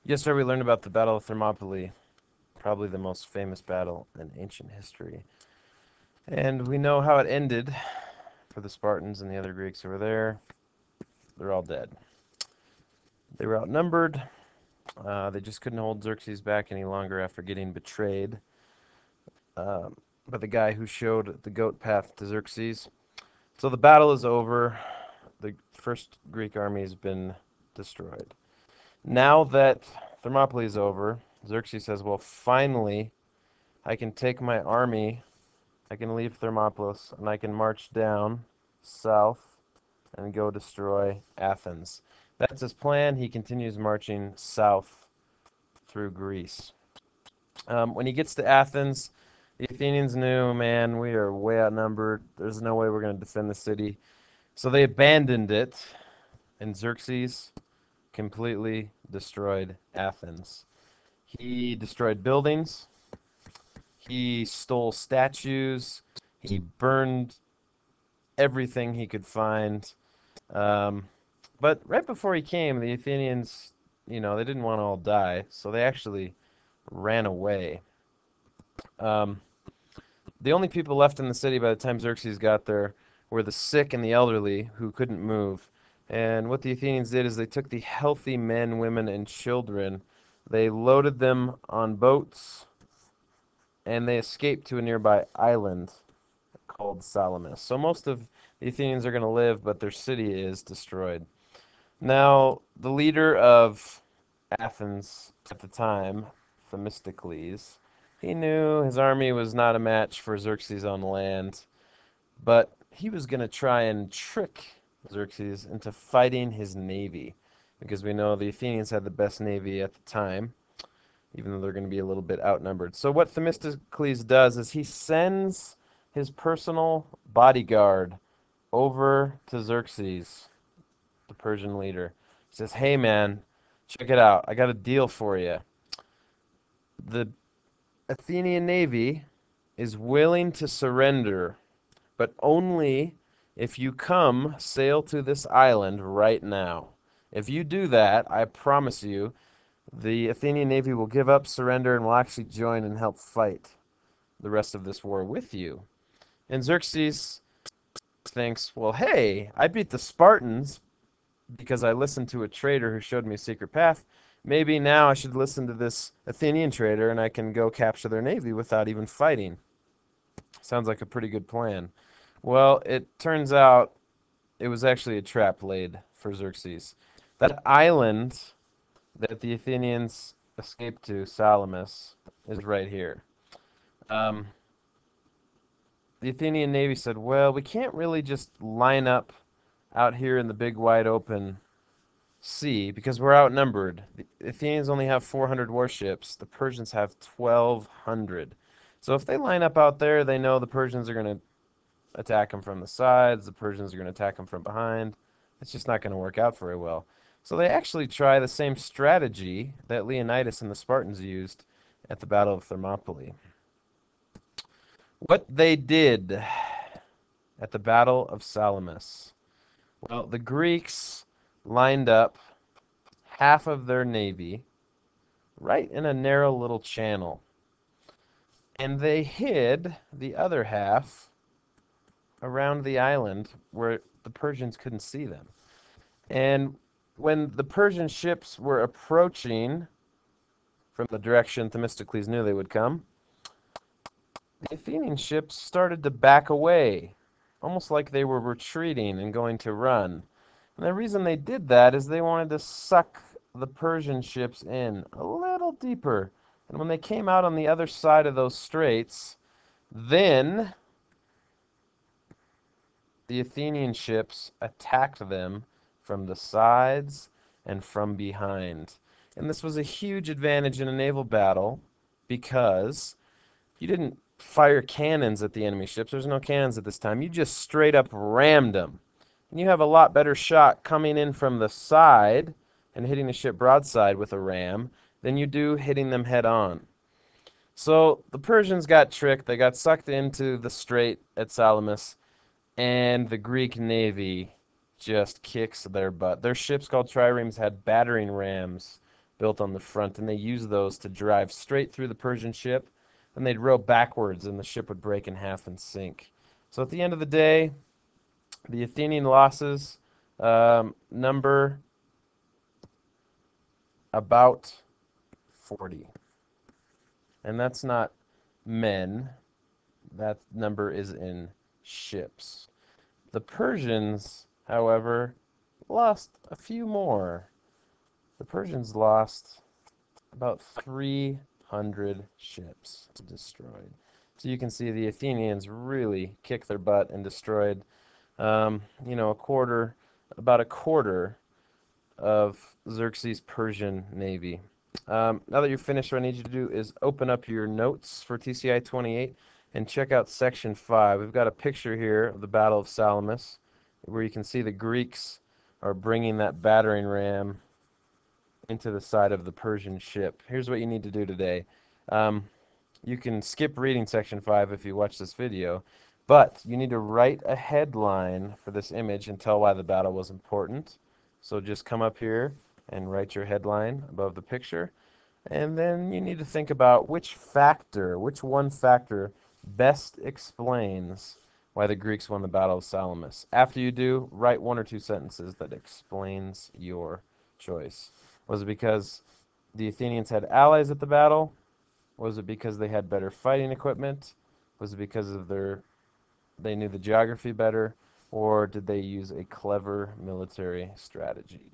Yesterday we learned about the Battle of Thermopylae, probably the most famous battle in ancient history. And we know how it ended for the Spartans and the other Greeks who were there. They're all dead. They were outnumbered. They just couldn't hold Xerxes back any longer after getting betrayed by the guy who showed the goat path to Xerxes. So the battle is over. The first Greek army has been destroyed. Now that Thermopylae is over, Xerxes says, well, finally, I can take my army, I can leave Thermopylae, and I can march down south and go destroy Athens. That's his plan. He continues marching south through Greece. When he gets to Athens, the Athenians knew, man, we are way outnumbered. There's no way we're going to defend the city. So they abandoned it, and Xerxes completely destroyed Athens. He destroyed buildings. He stole statues. He burned everything he could find. But right before he came, the Athenians, they didn't want to all die, so they actually ran away. The only people left in the city by the time Xerxes got there were the sick and the elderly who couldn't move. And what the Athenians did is they took the healthy men, women, and children, they loaded them on boats, and they escaped to a nearby island called Salamis. So most of the Athenians are going to live, but their city is destroyed. Now, the leader of Athens at the time, Themistocles, he knew his army was not a match for Xerxes on land, but he was going to try and trick Xerxes into fighting his navy, because we know the Athenians had the best navy at the time, even though they're going to be a little bit outnumbered. So what Themistocles does is he sends his personal bodyguard over to Xerxes, the Persian leader. He says, hey man, check it out. I got a deal for you. The Athenian navy is willing to surrender, but only if you come sail to this island right now. If you do that, I promise you, the Athenian navy will give up, surrender, and will actually join and help fight the rest of this war with you. And Xerxes thinks, well, hey, I beat the Spartans because I listened to a trader who showed me a secret path. Maybe now I should listen to this Athenian trader and I can go capture their navy without even fighting. Sounds like a pretty good plan. Well, it turns out it was actually a trap laid for Xerxes. That island that the Athenians escaped to, Salamis, is right here. The Athenian navy said, well, we can't really just line up out here in the big wide open sea because we're outnumbered. The Athenians only have 400 warships. The Persians have 1,200. So if they line up out there, they know the Persians are going to attack them from the sides. The Persians are going to attack them from behind. It's just not going to work out very well. So they actually try the same strategy that Leonidas and the Spartans used at the Battle of Thermopylae. What they did at the Battle of Salamis. Well, the Greeks lined up half of their navy right in a narrow little channel. And they hid the other half around the island where the Persians couldn't see them. And when the Persian ships were approaching from the direction Themistocles knew they would come, the Athenian ships started to back away, almost like they were retreating and going to run. And the reason they did that is they wanted to suck the Persian ships in a little deeper. And when they came out on the other side of those straits, then the Athenian ships attacked them from the sides and from behind. And this was a huge advantage in a naval battle because you didn't fire cannons at the enemy ships. There's no cannons at this time. You just straight up rammed them. And you have a lot better shot coming in from the side and hitting the ship broadside with a ram than you do hitting them head on. So the Persians got tricked. They got sucked into the strait at Salamis, and the Greek navy just kicks their butt. Their ships called triremes had battering rams built on the front, and they used those to drive straight through the Persian ship, and they'd row backwards, and the ship would break in half and sink. So at the end of the day, the Athenian losses number about 40. And that's not men, that number is in ships. The Persians, however, lost a few more. The Persians lost about 300 ships destroyed. So you can see the Athenians really kicked their butt and destroyed, about a quarter of Xerxes' Persian navy. Now that you're finished, what I need you to do is open up your notes for TCI 28 and check out section 5. We've got a picture here of the Battle of Salamis where you can see the Greeks are bringing that battering ram into the side of the Persian ship. Here's what you need to do today. Um, you can skip reading section 5 if you watch this video, but you need to write a headline for this image and tell why the battle was important. So just come up here and write your headline above the picture. And then you need to think about which one factor best explains why the Greeks won the Battle of Salamis. After you do, write 1 or 2 sentences that explains your choice. Was it because the Athenians had allies at the battle? Was it because they had better fighting equipment? Was it because of they knew the geography better? Or did they use a clever military strategy?